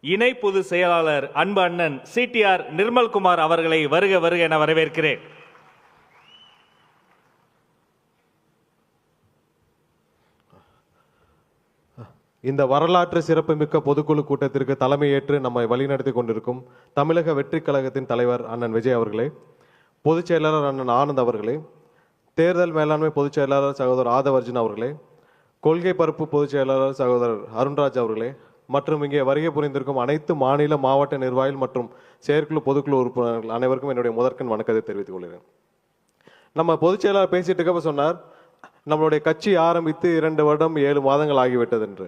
இணை பொதுச் செயலாளர் அன்பு அண்ணன் சிடிஆர் நிர்மல்குமார் அவர்களை வருக வருக என வரவேற்கிறேன். இந்த வரலாற்று சிறப்புமிக்க பொதுக்குழு கூட்டத்திற்கு தலைமையேற்று நம்மை வழிநடத்தி கொண்டிருக்கும் தமிழக வெற்றிக் கழகத்தின் தலைவர் அண்ணன் விஜய் அவர்களே, பொதுச் செயலாளர் அண்ணன் ஆனந்த் அவர்களே, தேர்தல் மேலாண்மை பொதுச் செயலாளர் சகோதரர் ஆதவர்ஜுன் அவர்களே, கொள்கை பரப்பு பொதுச் செயலாளர் சகோதரர் அருண்ராஜ் அவர்களே மற்றும் இங்கே வருகை புரிந்திருக்கும் அனைத்து மாநில மாவட்ட நிர்வாகிகள் மற்றும் செயற்குழு பொதுக்குழு உறுப்பினர்கள் அனைவருக்கும் என்னுடைய முதற்கண் வணக்கத்தை தெரிவித்துக் கொள்கிறேன். நம்ம பொதுச் செயலாளர் பேசிட்டு இருக்கப்ப சொன்னார், நம்மளுடைய கட்சி ஆரம்பித்து 2 வருடம் 7 மாதங்கள் ஆகிவிட்டது என்று.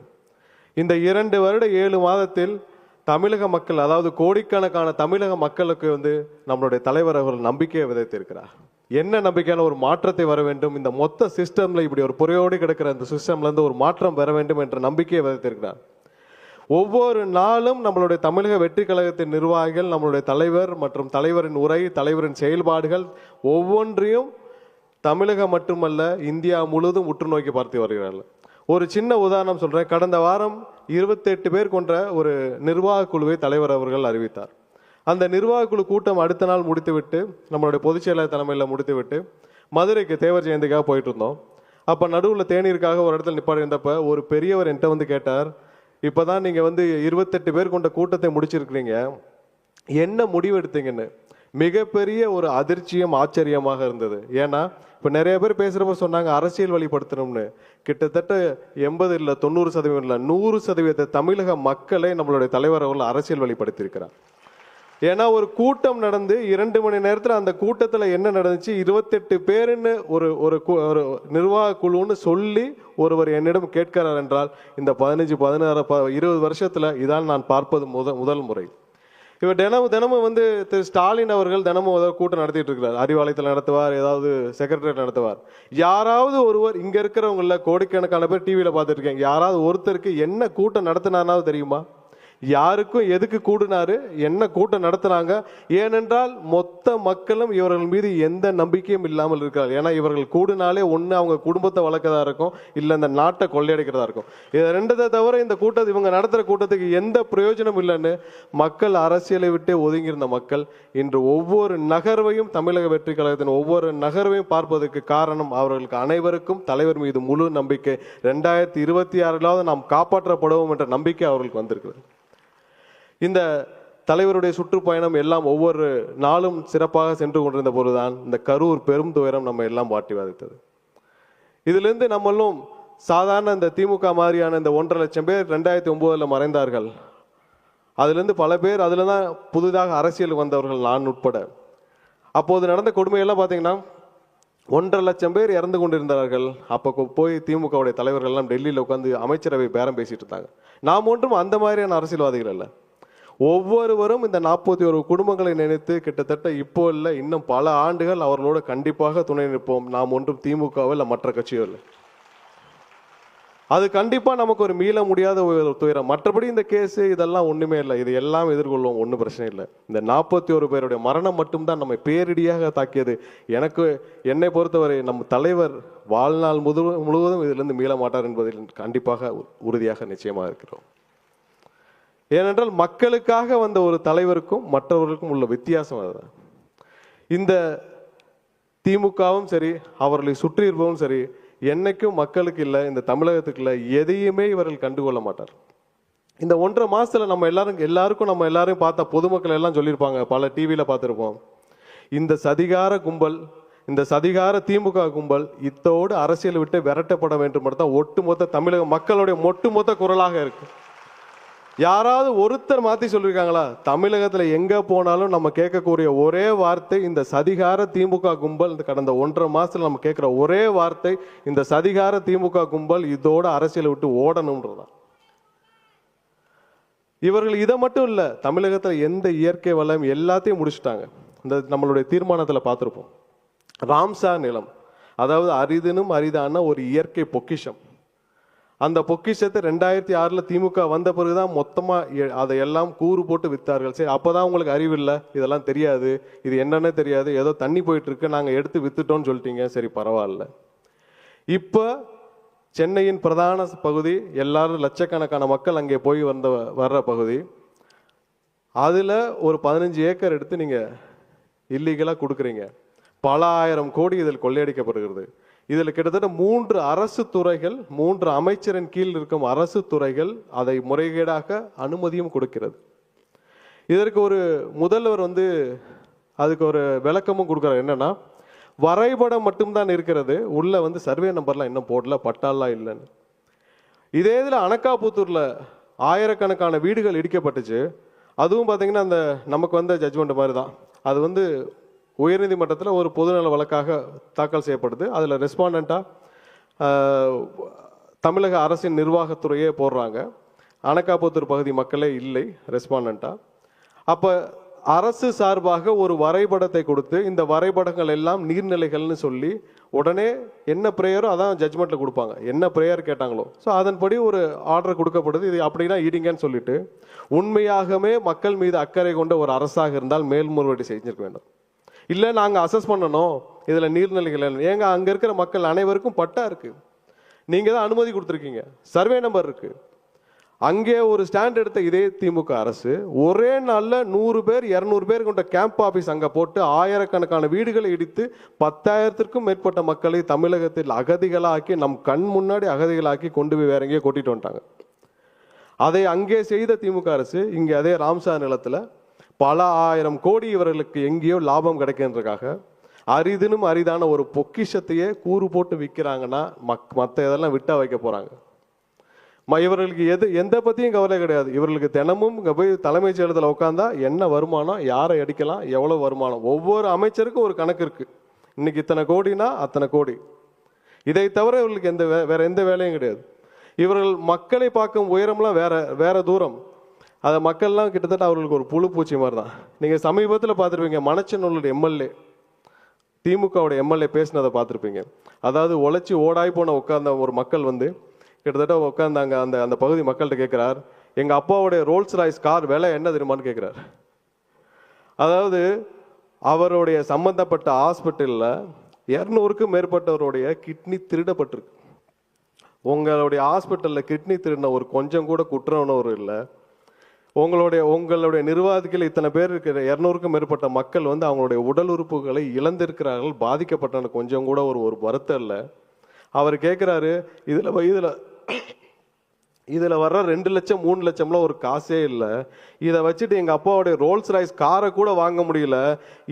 இந்த 2 வருட 7 மாதத்தில் தமிழக மக்கள், அதாவது கோடிக்கணக்கான தமிழக மக்களுக்கு நம்மளுடைய தலைவர் அவர்கள் நம்பிக்கையை விதைத்திருக்கிறார். என்ன நம்பிக்கையான ஒரு மாற்றத்தை வர வேண்டும், இந்த மொத்த சிஸ்டம்ல இப்படி ஒரு புறையோடு கிடக்கிற இந்த சிஸ்டம்ல இருந்து ஒரு மாற்றம் வர வேண்டும் என்ற நம்பிக்கையை விதைத்திருக்கிறார். ஒவ்வொரு நாளும் நம்மளுடைய தமிழக வெற்றி கழகத்தின் நிர்வாகிகள், நம்மளுடைய தலைவர் மற்றும் தலைவரின் உரை, தலைவரின் செயல்பாடுகள் ஒவ்வொன்றையும் தமிழகம் மட்டுமல்ல இந்தியா முழுவதும் உற்று நோக்கி பார்த்து வருகிறார்கள். ஒரு சின்ன உதாரணம் சொல்றேன். கடந்த வாரம் 28 பேர் கொண்ட ஒரு நிர்வாக குழுவை தலைவர் அவர்கள் அறிவித்தார். அந்த நிர்வாக குழு கூட்டம் அடுத்த நாள் முடித்துவிட்டு, நம்மளுடைய பொதுச் செயலாளர் தலைமையில் முடித்துவிட்டு மதுரைக்கு தேவர் ஜெயந்திக்காக போயிட்டு இருந்தோம். அப்போ நடுவில் தேநீருக்காக ஒரு இடத்துல நிப்பாடி இருந்தப்ப ஒரு பெரியவர் என்கிட்ட கேட்டார், இப்போதான் நீங்கள் 28 பேர் கொண்ட கூட்டத்தை முடிச்சிருக்கிறீங்க, என்ன முடிவு எடுத்தீங்கன்னு. மிகப்பெரிய ஒரு அதிர்ச்சியும் ஆச்சரியமாக இருந்தது. ஏன்னா இப்போ நிறைய பேர் பேசுகிறப்ப சொன்னாங்க அரசியல் வழிபடுத்தணும்னு. கிட்டத்தட்ட 80 இல்லை 90% இல்லை 100% தமிழக மக்களை நம்மளுடைய தலைவர் அவர்கள் அரசியல் வழிபடுத்தியிருக்கிறார். ஏன்னா ஒரு கூட்டம் நடந்து 2 மணி நேரத்தில் அந்த கூட்டத்தில் என்ன நடந்துச்சு, 28 பேருன்னு ஒரு நிர்வாக குழுன்னு சொல்லி ஒருவர் என்னிடம் கேட்கிறார் என்றால், இந்த 15, 16, 20 வருஷத்துல இதான் நான் பார்ப்பது முதல் முறை. இவர் தினமும் திரு ஸ்டாலின் அவர்கள் தினமும் ஏதாவது கூட்டம் நடத்திட்டு இருக்கிறார். அறிவாலயத்தில் நடத்துவார், ஏதாவது செக்ரட்டரியேட் நடத்துவார். யாராவது ஒருவர், இங்க இருக்கிறவங்கள கோடிக்கணக்கான பேர் டிவியில பார்த்துட்டு இருக்காங்க, யாராவது ஒருத்தருக்கு என்ன கூட்டம் நடத்தினாராவது தெரியுமா? யாருக்கும் எதுக்கு கூடினாரு, என்ன கூட்டம் நடத்துனாங்க? ஏனென்றால் மொத்த மக்களும் இவர்கள் மீது எந்த நம்பிக்கையும் இல்லாமல் இருக்கிறார். ஏன்னா இவர்கள் கூடினாலே ஒன்று அவங்க குடும்பத்தை வளர்க்கறதா இருக்கும், இல்லை இந்த நாட்டை கொள்ளையடிக்கிறதா இருக்கும். இது 2 தவிர இந்த கூட்டத்தை இவங்க நடத்துகிற கூட்டத்துக்கு எந்த பிரயோஜனம் இல்லைன்னு மக்கள், அரசியலை விட்டு ஒதுங்கியிருந்த மக்கள் இன்று ஒவ்வொரு நகர்வையும், தமிழக வெற்றி கழகத்தின் ஒவ்வொரு நகர்வையும் பார்ப்பதற்கு காரணம் அவர்களுக்கு அனைவருக்கும் தலைவர் மீது முழு நம்பிக்கை. 2026 நாம் காப்பாற்றப்படுவோம் என்ற நம்பிக்கை அவர்களுக்கு வந்திருக்கிறது. இந்த தலைவருடைய சுற்றுப்பயணம் எல்லாம் ஒவ்வொரு நாளும் சிறப்பாக சென்று கொண்டிருந்த போதுதான் இந்த கரூர் பெரும் துயரம் நம்ம எல்லாம் வாட்டி வதைத்தது. இதிலிருந்து நம்மளும் சாதாரண இந்த திமுக மாதிரியான இந்த 1.5 லட்சம் பேர் 2009 மறைந்தார்கள். அதிலிருந்து பல பேர் அதில் தான் புதிதாக அரசியல் வந்தவர்கள், நான் உட்பட. அப்போது நடந்த கொடுமையெல்லாம் பார்த்தீங்கன்னா 1.5 லட்சம் பேர் இறந்து கொண்டிருந்தார்கள். அப்போ போய் திமுகவுடைய தலைவர்கள் எல்லாம் டெல்லியில் உட்காந்து அமைச்சரவை பேரம் பேசிட்டு இருந்தாங்க. நாம் ஒன்றும் அந்த மாதிரியான அரசியல்வாதிகள் அல்ல. ஒவ்வொருவரும் இந்த 41 குடும்பங்களை நினைத்து கிட்டத்தட்ட இப்போ இல்லை இன்னும் பல ஆண்டுகள் அவர்களோடு கண்டிப்பாக துணை நிற்போம். நாம் ஒன்றும் திமுகவோ இல்லை மற்ற கட்சியோ இல்லை. அது கண்டிப்பாக நமக்கு ஒரு மீள முடியாத ஒரு துயரம். மற்றபடி இந்த கேஸு இதெல்லாம் ஒன்றுமே இல்லை, இது எல்லாம் எதிர்கொள்வோம், ஒன்றும் பிரச்சனை இல்லை. இந்த 41 பேருடைய மரணம் மட்டும்தான் நம்மை பேரிடியாக தாக்கியது. என்னை பொறுத்தவரை நம் தலைவர் வாழ்நாள் முழுவதும் இதிலிருந்து மீள மாட்டார் என்பதில் கண்டிப்பாக உறுதியாக நிச்சயமாக இருக்கிறோம். ஏனென்றால் மக்களுக்காக வந்த ஒரு தலைவருக்கும் மற்றவர்களுக்கும் உள்ள வித்தியாசம் அதுதான். இந்த திமுகவும் சரி, அவர்களை சுற்றி இருப்பவும் சரி, என்னைக்கும் மக்களுக்கு இல்லை, இந்த தமிழகத்துக்கு இல்லை, எதையுமே இவர்கள் கண்டுகொள்ள மாட்டார். இந்த 1.5 மாசத்துல நம்ம எல்லாரும் பார்த்த பொதுமக்கள் எல்லாம் சொல்லியிருப்பாங்க, பல டிவியில பார்த்துருப்போம், இந்த சதிகார கும்பல், இந்த சதிகார திமுக கும்பல் இத்தோடு அரசியல் விட்டு விரட்டப்பட வேண்டும் தான் ஒட்டுமொத்த தமிழக மக்களுடைய ஒட்டுமொத்த குரலாக இருக்கு. யாராவது ஒருத்தர் மாத்தி சொல்லியிருக்காங்களா? தமிழகத்துல எங்க போனாலும் நம்ம கேட்கக்கூடிய ஒரே வார்த்தை இந்த சதிகார திமுக கும்பல். இந்த கடந்த 1.5 மாசத்துல நம்ம கேட்கிற ஒரே வார்த்தை இந்த சதிகார திமுக கும்பல் இதோட அரசியலை விட்டு ஓடணும்ன்றதான். இவர்கள் இதை மட்டும் இல்ல, தமிழகத்துல எந்த இயற்கை வளம் எல்லாத்தையும் முடிச்சுட்டாங்க. இந்த நம்மளுடைய தீர்மானத்துல பார்த்திருப்போம், ராம்சார் நிலம், அதாவது அரிதினும் அரிதான ஒரு இயற்கை பொக்கிஷம். அந்த பொக்கிஷத்தை 2006 திமுக வந்த பிறகுதான் மொத்தமா அதையெல்லாம் கூறு போட்டு வித்தார்கள். சரி, அப்பதான் உங்களுக்கு அறிவு இல்லை, இதெல்லாம் தெரியாது, இது என்னன்னு தெரியாது, ஏதோ தண்ணி போயிட்டு இருக்கு, நாங்க எடுத்து வித்துட்டோம்னு சொல்லிட்டீங்க, சரி பரவாயில்ல. இப்ப சென்னையின் பிரதான பகுதி, எல்லாரும் லட்சக்கணக்கான மக்கள் அங்கே போய் வர்ற பகுதி. அதில் ஒரு 15 ஏக்கர் எடுத்து நீங்கள் இல்லீகலாக கொடுக்குறீங்க. பல ஆயிரம் கோடி இதில் கொள்ளையடிக்கப்படுகிறது. இதில் கிட்டத்தட்ட 3 அரசு துறைகள், 3 அமைச்சரின் கீழ் இருக்கும் அரசு துறைகள் அதை முறைகேடாக அனுமதியும் கொடுக்கிறது. இதற்கு ஒரு முதல்வர் அதுக்கு ஒரு விளக்கமும் கொடுக்குறாரு. என்னன்னா, வரைபடம் மட்டும்தான் இருக்கிறது, உள்ள சர்வே நம்பர்லாம் இன்னும் போடல, பட்டாலாம் இல்லைன்னு. இதே இதில் அனக்காபுத்தூரில் ஆயிரக்கணக்கான வீடுகள் இடிக்கப்பட்டுச்சு. அதுவும் பார்த்தீங்கன்னா அந்த நமக்கு வந்த ஜட்ஜ்மெண்ட் மாதிரி தான். அது உயர்நீதிமன்றத்தில் ஒரு பொதுநல வழக்காக தாக்கல் செய்யப்படுது. அதில் ரெஸ்பாண்டண்ட்டாக தமிழக அரசின் நிர்வாகத்துறையே போடுறாங்க. அனக்காபுத்தூர் பகுதி மக்களே இல்லை ரெஸ்பாண்டண்ட்டாக. அப்போ அரசு சார்பாக ஒரு வரைபடத்தை கொடுத்து, இந்த வரைபடங்கள் எல்லாம் நீர்நிலைகள்னு சொல்லி உடனே என்ன ப்ரேயரோ அதான் ஜட்ஜ்மெண்ட்டில் கொடுப்பாங்க. என்ன ப்ரேயர் கேட்டாங்களோ ஸோ அதன்படி ஒரு ஆர்டர் கொடுக்கப்படுது. இது அப்படின்னா ஈடிங்கன்னு சொல்லிட்டு, உண்மையாகவே மக்கள் மீது அக்கறை கொண்ட ஒரு அரசாக இருந்தால் மேல்முறையீடு செஞ்சிருக்க வேண்டும். இல்லை நாங்கள் அசஸ் பண்ணணும் இதில் நீர்நிலைகள் ஏங்க, அங்கே இருக்கிற மக்கள் அனைவருக்கும் பட்டா இருக்கு, நீங்கள் தான் அனுமதி கொடுத்துருக்கீங்க, சர்வே நம்பர் இருக்கு. அங்கே ஒரு ஸ்டாண்ட் எடுத்த இதே திமுக அரசு ஒரே நாளில் 100 பேர் 200 பேர் கொண்ட கேம்ப் ஆஃபீஸ் அங்கே போட்டு ஆயிரக்கணக்கான வீடுகளை இடித்து 10,000த்திற்கும் மேற்பட்ட மக்களை தமிழகத்தில் அகதிகளாக்கி, நம் கண் முன்னாடி அகதிகளாக்கி கொண்டு போய் வேற எங்கேயோ கொட்டிட்டு வந்துட்டாங்க. அதை அங்கே செய்த திமுக அரசு இங்கே அதே ராம்சார் நிலத்தில் பல ஆயிரம் கோடி இவர்களுக்கு எங்கேயோ லாபம் கிடைக்கின்றதுக்காக அரிதினும் அரிதான ஒரு பொக்கிஷத்தையே கூறு போட்டு விற்கிறாங்கன்னா மற்ற இதெல்லாம் விட்டா வைக்க போறாங்க. இவர்களுக்கு எந்த பத்தியும் கவலை கிடையாது. இவர்களுக்கு தினமும் இங்கே போய் தலைமைச் செயலகத்தில் உட்காந்தா என்ன வருமானம், யாரை அடிக்கலாம், எவ்வளவு வருமானம், ஒவ்வொரு அமைச்சருக்கும் ஒரு கணக்கு இருக்கு. இன்னைக்கு இத்தனை கோடினா அத்தனை கோடி. இதை தவிர இவர்களுக்கு வேற எந்த வேலையும் கிடையாது. இவர்கள் மக்களை பார்க்கும் உயரம்லாம் வேற தூரம். அதை மக்கள்லாம் கிட்டத்தட்ட அவர்களுக்கு ஒரு புழு பூச்சி மாதிரி தான். நீங்கள் சமீபத்தில் பார்த்துருப்பீங்க, மணச்சநல்லூர் எம்எல்ஏ, திமுகவுடைய எம்எல்ஏ பேசினதை பார்த்துருப்பீங்க. அதாவது உழைச்சி ஓடாய் போன உட்கார்ந்த ஒரு மக்கள் கிட்டத்தட்ட உட்காந்தாங்க. அந்த பகுதி மக்கள்கிட்ட கேட்குறார், எங்கள் அப்பாவுடைய ரோல்ஸ் ராய்ஸ் கார் விலை என்ன தெரியுமான்னு கேட்குறார். அதாவது அவருடைய சம்பந்தப்பட்ட ஹாஸ்பிட்டலில் 200க்கும் மேற்பட்டவருடைய கிட்னி திருடப்பட்டிருக்கு. உங்களுடைய ஹாஸ்பிட்டலில் கிட்னி திருடின ஒரு கொஞ்சம் கூட குற்ற உணர்வு இல்லை. உங்களுடைய நிர்வாகத்தில் இத்தனை பேர் இருக்கிற 200க்கும் மேற்பட்ட மக்கள் அவங்களுடைய உடல் உறுப்புகளை இழந்திருக்கிறார்கள், பாதிக்கப்பட்ட கொஞ்சம் கூட ஒரு வருத்தம் இல்லை. அவர் கேட்குறாரு, இதில் வர்ற 2 லட்சம் 3 லட்சம்லாம் ஒரு காசே இல்லை, இதை வச்சுட்டு எங்கள் அப்பாவுடைய ரோல்ஸ் ராய்ஸ் காரை கூட வாங்க முடியல,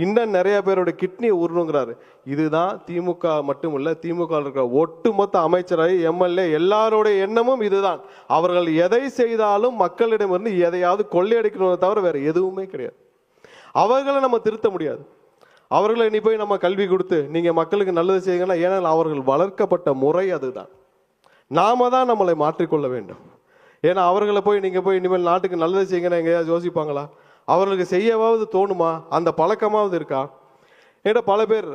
இன்னும் நிறைய பேருடைய கிட்னியை உருணுங்கிறாரு. இதுதான் திமுக மட்டும் இல்லை, திமுக இருக்கிற ஒட்டுமொத்த அமைச்சரை எம்எல்ஏ எல்லாருடைய எண்ணமும் இதுதான். அவர்கள் எதை செய்தாலும் மக்களிடமிருந்து எதையாவது கொள்ளையடிக்கணும்னு தவிர வேற எதுவுமே கிடையாது. அவர்களை நம்ம திருத்த முடியாது. அவர்களை நீ போய் நம்ம கல்வி கொடுத்து நீங்கள் மக்களுக்கு நல்லது செய்யுங்கன்னா, ஏன்னா அவர்கள் வளர்க்கப்பட்ட முறை அதுதான். நாம தான் நம்மளை மாற்றிக்கொள்ள வேண்டும். ஏன்னா அவர்களை போய் நீங்கள் போய் இனிமேல் நாட்டுக்கு நல்லது செய்யுங்கன்னா எங்கேயாவது யோசிப்பாங்களா? அவர்களுக்கு செய்யவாவது தோணுமா? அந்த பழக்கமாவது இருக்கா? ஏன்னா பல பேர்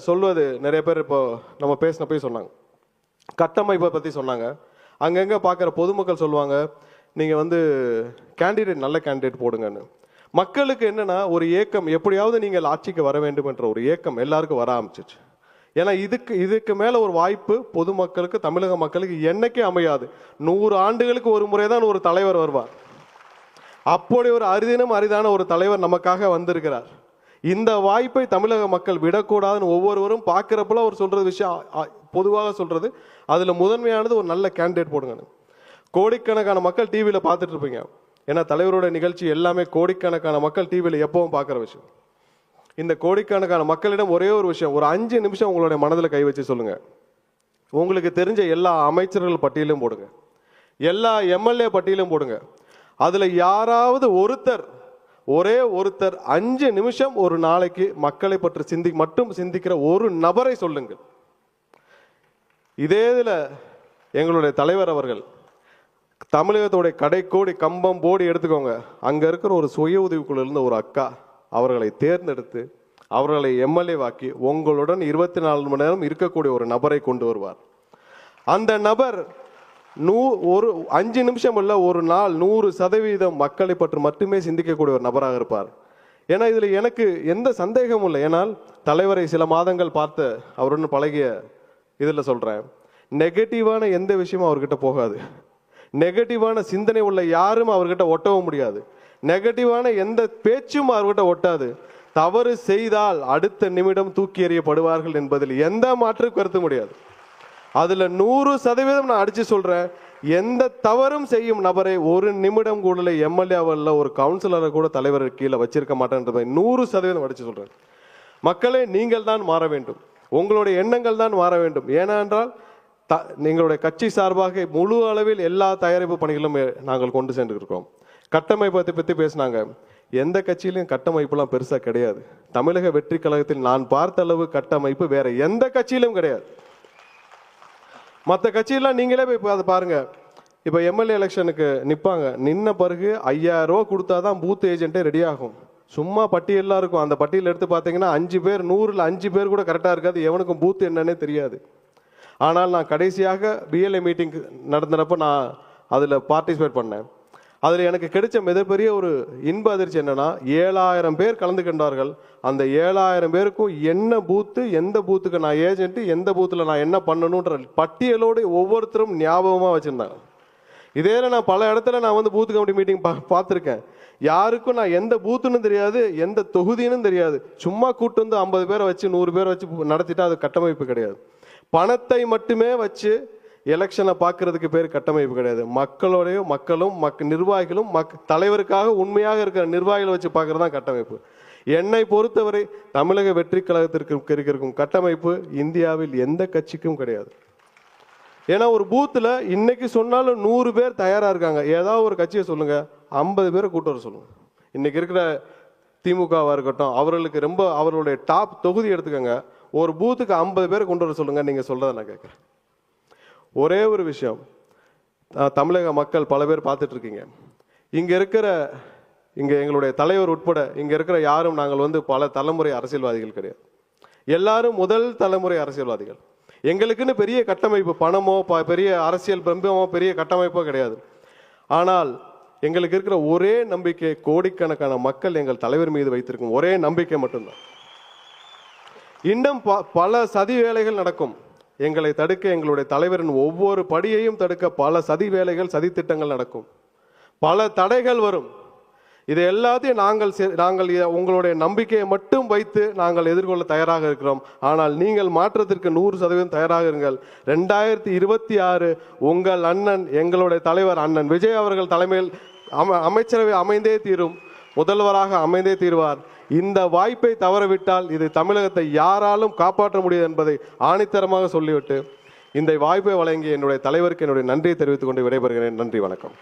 சொல்வது, நிறைய பேர் இப்போ நம்ம பேசினப்போ சொன்னாங்க, கட்டமைப்பை பற்றி சொன்னாங்க. அங்கங்கே பார்க்குற பொதுமக்கள் சொல்லுவாங்க, நீங்கள் கேண்டிடேட் நல்ல கேண்டிடேட் போடுங்கன்னு. மக்களுக்கு என்னன்னா ஒரு ஏக்கம், எப்படியாவது நீங்கள் ஆட்சிக்கு வர வேண்டும் என்ற ஒரு ஏக்கம் எல்லாருக்கும் வர ஆரம்பிச்சிச்சு. ஏன்னா இதுக்கு மேல ஒரு வாய்ப்பு பொதுமக்களுக்கு, தமிழக மக்களுக்கு என்னைக்கே அமையாது. 100 ஆண்டுகளுக்கு ஒரு முறைதான் ஒரு தலைவர் வருவார். அப்படி ஒரு அரிதினும் அரிதான ஒரு தலைவர் நமக்காக வந்திருக்கிறார். இந்த வாய்ப்பை தமிழக மக்கள் விடக்கூடாதுன்னு ஒவ்வொருவரும் பார்க்கிறப்பல ஒரு சொல்றது விஷயம், பொதுவாக சொல்றது, அதுல முதன்மையானது ஒரு நல்ல கேண்டிடேட் போடுங்க. கோடிக்கணக்கான மக்கள் டிவியில பார்த்துட்டு இருப்பீங்க. ஏன்னா தலைவரோட நிகழ்ச்சி எல்லாமே கோடிக்கணக்கான மக்கள் டிவியில எப்பவும் பார்க்குற விஷயம். இந்த கோடிக்கணக்கான மக்களிடம் ஒரே ஒரு விஷயம், ஒரு 5 நிமிஷம் உங்களுடைய மனதில் கை வச்சு சொல்லுங்க. உங்களுக்கு தெரிஞ்ச எல்லா அமைச்சர்கள் பட்டியலும் போடுங்க, எல்லா எம்எல்ஏ பட்டியலும் போடுங்க. அதுல யாராவது ஒரே ஒருத்தர் 5 நிமிஷம் ஒரு நாளைக்கு மக்களை பற்றி மட்டும் சிந்திக்கிற ஒரு நபரை சொல்லுங்கள். இதே இதுல எங்களுடைய தலைவர் அவர்கள் தமிழகத்துடைய கடைக்கோடி கம்பம் போடி எடுத்துக்கோங்க, அங்க இருக்கிற ஒரு சுய உதவிக்குழு இருந்த ஒரு அக்கா அவர்களை தேர்ந்தெடுத்து அவர்களை எம்எல்ஏ வாக்கி உங்களுடன் 24 மணி நேரம் இருக்கக்கூடிய ஒரு நபரை கொண்டு வருவார். அந்த நபர் ஒரு 5 நிமிஷம் இல்ல, ஒரு நாள் 100% மக்களை பற்றி மட்டுமே சிந்திக்கக்கூடிய ஒரு நபராக இருப்பார். ஏன்னா இதுல எனக்கு எந்த சந்தேகமும் இல்லை. ஏன்னால் தலைவரை சில மாதங்கள் பார்த்து அவருடன் பழகிய இதுல சொல்றேன், நெகட்டிவான எந்த விஷயமும் அவர்கிட்ட போகாது. நெகட்டிவான சிந்தனை உள்ள யாரும் அவர்கிட்ட ஒட்டவும் முடியாது. நெகட்டிவான எந்த பேச்சும் அவர்கிட்ட ஒட்டாது. தவறு செய்தால் அடுத்த நிமிடம் தூக்கி எறியப்படுவார்கள் என்பதில் எந்த மாற்று கருத்து முடியாது. அதுல 100% நான் அடிச்சு சொல்றேன், எந்த தவறும் செய்யும் நபரை ஒரு நிமிடம் கூட எம்எல்ஏவில் ஒரு கவுன்சிலரை கூட தலைவர் கீழே வச்சிருக்க மாட்டேன்றதை 100% அடிச்சு சொல்றேன். மக்களே, நீங்கள் தான் மாற வேண்டும், உங்களுடைய எண்ணங்கள் தான் மாற வேண்டும். ஏனென்றால் எங்களுடைய கட்சி சார்பாக முழு அளவில் எல்லா தயாரிப்பு பணிகளும் நாங்கள் கொண்டு சென்று இருக்கோம். கட்டமைப்பை பற்றி பேசினாங்க. எந்த கட்சியிலும் கட்டமைப்புலாம் பெருசா கிடையாது. தமிழக வெற்றி கழகத்தில் நான் பார்த்த அளவு கட்டமைப்பு வேற எந்த கட்சியிலும் கிடையாது. மற்ற கட்சியெல்லாம் நீங்களே போய் அதை பாருங்க. இப்போ எம்எல்ஏ எலெக்ஷனுக்கு நிற்பாங்க, நின்ன பிறகு 5000 ரூபா கொடுத்தாதான் பூத் ஏஜென்ட்டே ரெடி ஆகும். சும்மா பட்டியலாம் இருக்கும். அந்த பட்டியல் எடுத்து பார்த்தீங்கன்னா 5 பேர், 100ல் 5 பேர் கூட கரெக்டாக இருக்காது. எவனுக்கும் பூத் என்னன்னே தெரியாது. ஆனால் நான் கடைசியாக பிஎல்ஏ மீட்டிங் நடந்தப்போ நான் அதில் பார்ட்டிசிபேட் பண்ணேன். அதில் எனக்கு கிடைச்ச மிகப்பெரிய ஒரு இன்ப அதிர்ச்சி என்னன்னா, 7000 பேர் கலந்து கொண்டார்கள். அந்த 7000 பேருக்கும் என்ன பூத்து, எந்த பூத்துக்கு நான் ஏஜென்ட்டு, எந்த பூத்தில் நான் என்ன பண்ணணுன்ற பட்டியலோடு ஒவ்வொருத்தரும் ஞாபகமாக வச்சுருந்தாங்க. இதே நான் பல இடத்துல நான் வந்து பூத்து கமிட்டி மீட்டிங் பார்த்துருக்கேன். யாருக்கும் நான் எந்த பூத்துன்னு தெரியாது, எந்த தொகுதின்னு தெரியாது. சும்மா கூட்டு வந்து 50 பேரை வச்சு 100 பேரை வச்சு நடத்திட்டா அது கட்டமைப்பு கிடையாது. பணத்தை மட்டுமே வச்சு எலெக்ஷனை பார்க்கறதுக்கு பேர் கட்டமைப்பு கிடையாது. மக்களும் நிர்வாகிகளும் தலைவருக்காக உண்மையாக இருக்கிற நிர்வாகிகளை வச்சு பார்க்கறது தான் கட்டமைப்பு. என்னை பொறுத்தவரை தமிழக வெற்றி கழகத்திற்கு இருக்கும் கட்டமைப்பு இந்தியாவில் எந்த கட்சிக்கும் கிடையாது. ஏன்னா ஒரு பூத்துல இன்னைக்கு சொன்னாலும் 100 பேர் தயாரா இருக்காங்க. ஏதாவது ஒரு கட்சியை சொல்லுங்க, 50 பேரை கூட்டு வர சொல்லுங்க. இன்னைக்கு இருக்கிற திமுகவா இருக்கட்டும், அவர்களுக்கு ரொம்ப அவர்களுடைய டாப் தொகுதி எடுத்துக்கோங்க, ஒரு பூத்துக்கு 50 பேரை கொண்டு வர சொல்லுங்க. நீங்க சொல்றதை நான் கேட்கிறேன். ஒரே ஒரு விஷயம், தமிழக மக்கள் பல பேர் பார்த்துட்டு இருக்கீங்க. இங்க எங்களுடைய தலைவர் உட்பட இங்க இருக்கிற யாரும் நாங்கள் வந்து பல தலைமுறை அரசியல்வாதிகள் கிடையாது. எல்லாரும் முதல் தலைமுறை அரசியல்வாதிகள். எங்களுக்குன்னு பெரிய கட்டமைப்பு, பணமோ பெரிய அரசியல் பிம்பமோ பெரிய கட்டமைப்போ கிடையாது. ஆனால் எங்களுக்கு இருக்கிற ஒரே நம்பிக்கை, கோடிக்கணக்கான மக்கள் எங்கள் தலைவர் மீது வைத்திருக்கும் ஒரே நம்பிக்கை மட்டும்தான். இன்னும் பல சதி வேலைகள் நடக்கும். எங்களை தடுக்க, எங்களுடைய தலைவரின் ஒவ்வொரு படியையும் தடுக்க பல சதி வேலைகள், சதி திட்டங்கள் நடக்கும். பல தடைகள் வரும். இது எல்லாத்தையும் நாங்கள் உங்களுடைய நம்பிக்கையை மட்டும் வைத்து நாங்கள் எதிர்கொள்ள தயாராக இருக்கிறோம். ஆனால் நீங்கள் மாற்றத்திற்கு 100% தயாராக இருங்கள். 2026 உங்கள் அண்ணன், எங்களுடைய தலைவர் அண்ணன் விஜய் அவர்கள் தலைமையில் அமைச்சரவை அமைந்தே தீரும். முதல்வராக அமைந்தே தீர்வார். இந்த வாய்ப்பை தவறவிட்டால் இது தமிழகத்தை யாராலும் காப்பாற்ற முடியாது என்பதை ஆணித்தரமாக சொல்லிவிட்டு இந்த வாய்ப்பை வழங்கிய என்னுடைய தலைவருக்கு என்னுடைய நன்றியை தெரிவித்துக் கொண்டு விடைபெறுகிறேன். நன்றி, வணக்கம்.